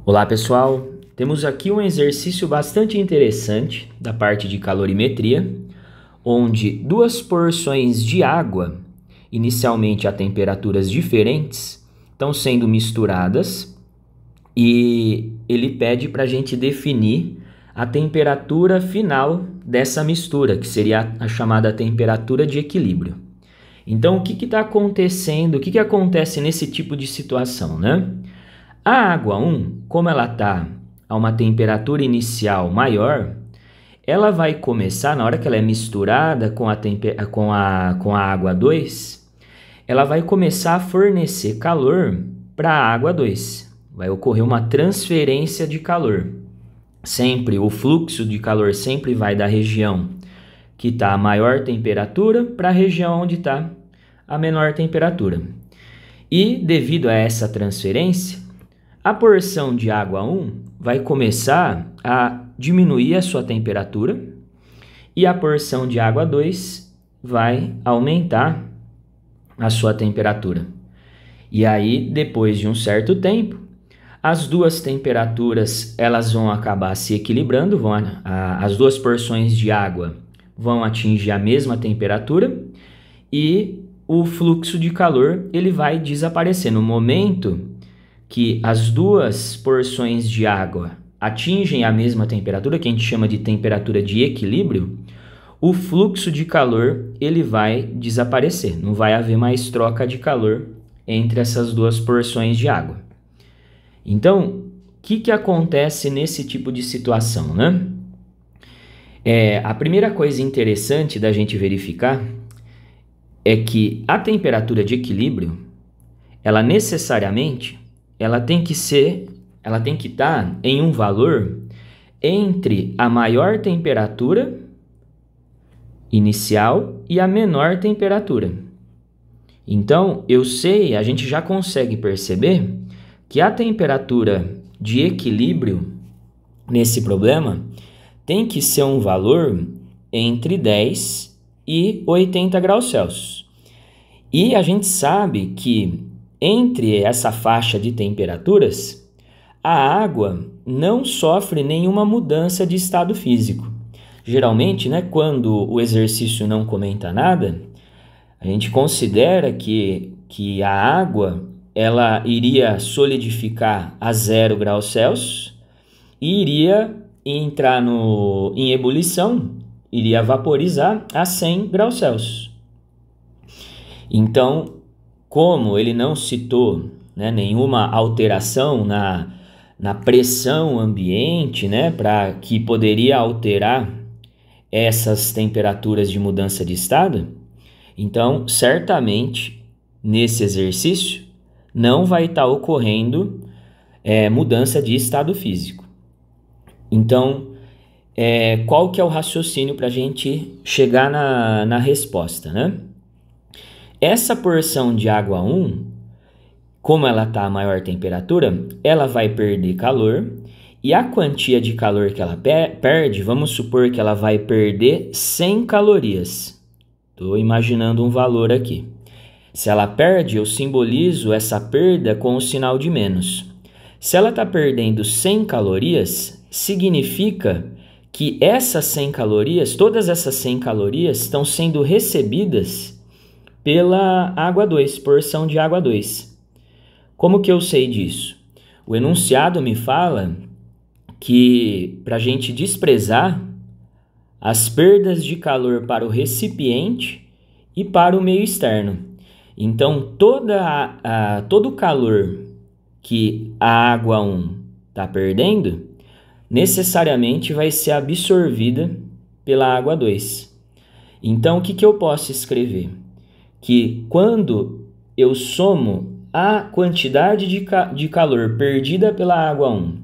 Olá pessoal, temos aqui um exercício bastante interessante da parte de calorimetria, onde duas porções de água, inicialmente a temperaturas diferentes, estão sendo misturadas e ele pede para a gente definir a temperatura final dessa mistura, que seria a chamada temperatura de equilíbrio. Então, o que está acontecendo? O que acontece nesse tipo de situação, né? A água 1, como ela está a uma temperatura inicial maior, ela vai começar, na hora que ela é misturada com a água 2, ela vai começar a fornecer calor para a água 2. Vai ocorrer uma transferência de calor. Sempre, o fluxo de calor sempre vai da região que está a maior temperatura para a região onde está a menor temperatura. E devido a essa transferência, a porção de água 1 vai começar a diminuir a sua temperatura e a porção de água 2 vai aumentar a sua temperatura. E aí, depois de um certo tempo, as duas temperaturas elas vão acabar se equilibrando, as duas porções de água vão atingir a mesma temperatura e o fluxo de calor ele vai desaparecer. No momento que as duas porções de água atingem a mesma temperatura, que a gente chama de temperatura de equilíbrio, o fluxo de calor ele vai desaparecer. Não vai haver mais troca de calor entre essas duas porções de água. Então, o que acontece nesse tipo de situação, né? A primeira coisa interessante da gente verificar é que a temperatura de equilíbrio, ela necessariamente ela tem que estar em um valor entre a maior temperatura inicial e a menor temperatura. Então, a gente já consegue perceber que a temperatura de equilíbrio nesse problema tem que ser um valor entre 10 e 80 graus Celsius. E a gente sabe que entre essa faixa de temperaturas, a água não sofre nenhuma mudança de estado físico. Geralmente, né, quando o exercício não comenta nada, a gente considera que a água ela iria solidificar a 0 graus Celsius e iria entrar em ebulição, iria vaporizar a 100 graus Celsius. Então, como ele não citou, né, nenhuma alteração na pressão ambiente, né, para que poderia alterar essas temperaturas de mudança de estado, então certamente nesse exercício não vai estar ocorrendo mudança de estado físico. Então, qual que é o raciocínio para a gente chegar na resposta, né? Essa porção de água 1, como ela está a maior temperatura, ela vai perder calor e a quantia de calor que ela perde, vamos supor que ela vai perder 100 calorias. Estou imaginando um valor aqui. Se ela perde, eu simbolizo essa perda com o sinal de menos. Se ela está perdendo 100 calorias, significa que essas 100 calorias, todas essas 100 calorias estão sendo recebidas pela água 2, porção de água 2. Como que eu sei disso? O enunciado me fala que para a gente desprezar as perdas de calor para o recipiente e para o meio externo. Então, todo o calor que a água 1 está perdendo, necessariamente vai ser absorvida pela água 2. Então, o que eu posso escrever? Que quando eu somo a quantidade de calor perdida pela água 1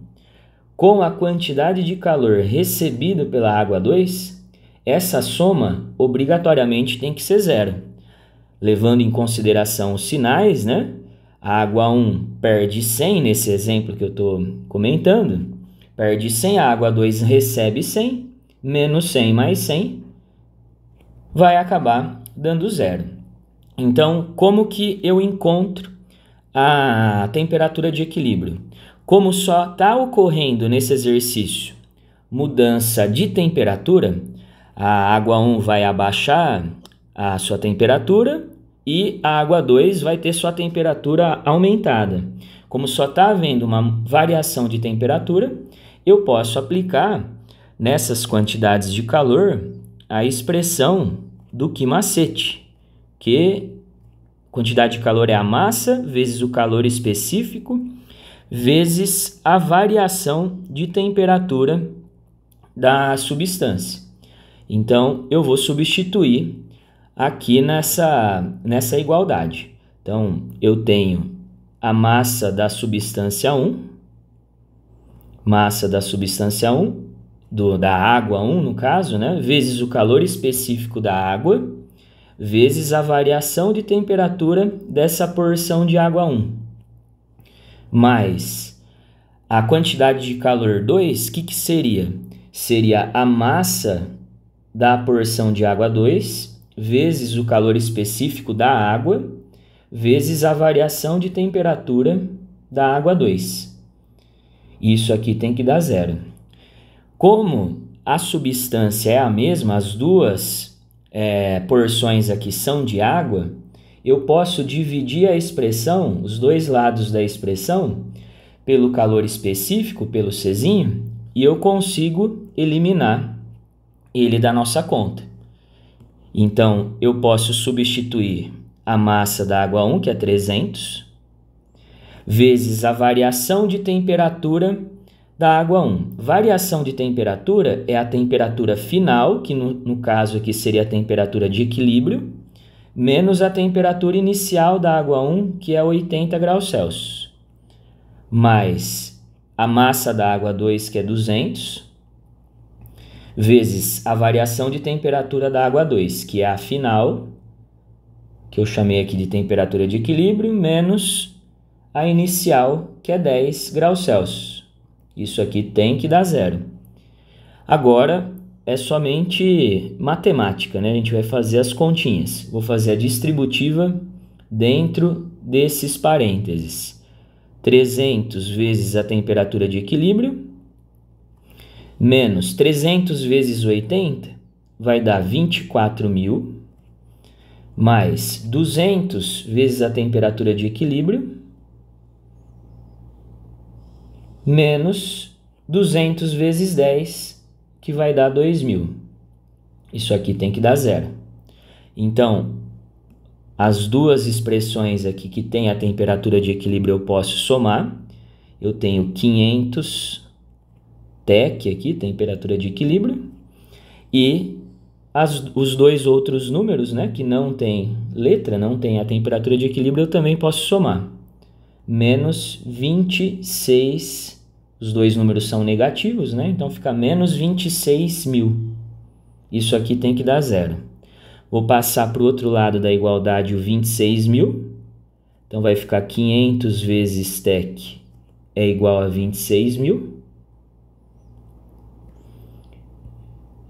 com a quantidade de calor recebido pela água 2, essa soma obrigatoriamente tem que ser zero. Levando em consideração os sinais, né? A água 1 perde 100 nesse exemplo que eu estou comentando, perde 100, a água 2 recebe 100, menos 100 mais 100 vai acabar dando zero. Então, como que eu encontro a temperatura de equilíbrio. Como só está ocorrendo nesse exercício mudança de temperatura, a água 1 vai abaixar a sua temperatura e a água 2 vai ter sua temperatura aumentada. Como só está havendo uma variação de temperatura, eu posso aplicar nessas quantidades de calor a expressão do Q macete, que quantidade de calor é a massa vezes o calor específico vezes a variação de temperatura da substância. Então, eu vou substituir aqui nessa igualdade. Então, eu tenho a massa da substância 1, da água 1 no caso, né, vezes o calor específico da água, vezes a variação de temperatura dessa porção de água 1, mais a quantidade de calor 2, o que seria? Seria a massa da porção de água 2, vezes o calor específico da água, vezes a variação de temperatura da água 2. Isso aqui tem que dar zero. Como a substância é a mesma, as duas porções aqui são de água, eu posso dividir a expressão, os dois lados da expressão, pelo calor específico, pelo Czinho, e eu consigo eliminar ele da nossa conta. Então, eu posso substituir a massa da água 1, que é 300, vezes a variação de temperatura da água 1. Variação de temperatura é a temperatura final, que no caso aqui seria a temperatura de equilíbrio, menos a temperatura inicial da água 1, que é 80 graus Celsius, mais a massa da água 2, que é 200, vezes a variação de temperatura da água 2, que é a final, que eu chamei aqui de temperatura de equilíbrio, menos a inicial, que é 10 graus Celsius. Isso aqui tem que dar zero. Agora é somente matemática, né? A gente vai fazer as continhas. Vou fazer a distributiva dentro desses parênteses. 300 vezes a temperatura de equilíbrio, menos 300 vezes 80, vai dar 24.000, mais 200 vezes a temperatura de equilíbrio, menos 200 vezes 10, que vai dar 2.000. Isso aqui tem que dar zero. Então, as duas expressões aqui que tem a temperatura de equilíbrio eu posso somar. Eu tenho 500 TEC aqui, temperatura de equilíbrio, e os dois outros números, né, que não tem letra, não tem a temperatura de equilíbrio, eu também posso somar. Menos 26, os dois números são negativos, né, então fica menos 26.000. Isso aqui tem que dar zero. Vou passar para o outro lado da igualdade o 26.000, então vai ficar 500 vezes TEC é igual a 26.000.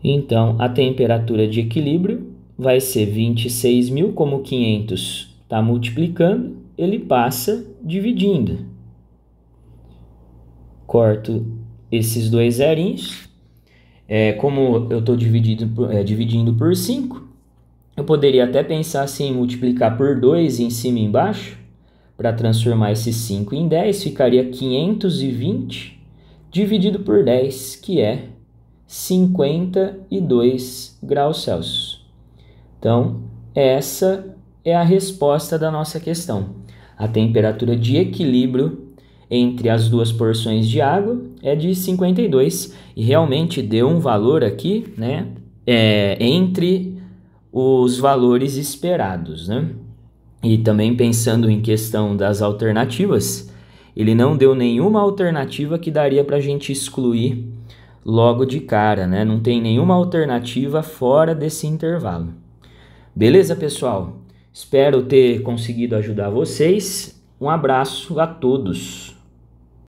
Então, a temperatura de equilíbrio vai ser 26.000, como 500 está multiplicando, ele passa dividindo. Corto esses dois zerinhos. Como eu estou dividindo por 5, eu poderia até pensar assim, em multiplicar por 2 em cima e embaixo, para transformar esse 5 em 10, ficaria 520 dividido por 10, que é 52 graus Celsius. Então, essa é a resposta da nossa questão. A temperatura de equilíbrio entre as duas porções de água é de 52 e realmente deu um valor aqui, né, entre os valores esperados, né? E também pensando em questão das alternativas, ele não deu nenhuma alternativa que daria para a gente excluir logo de cara, né? Não tem nenhuma alternativa fora desse intervalo. Beleza, pessoal? Espero ter conseguido ajudar vocês. Um abraço a todos.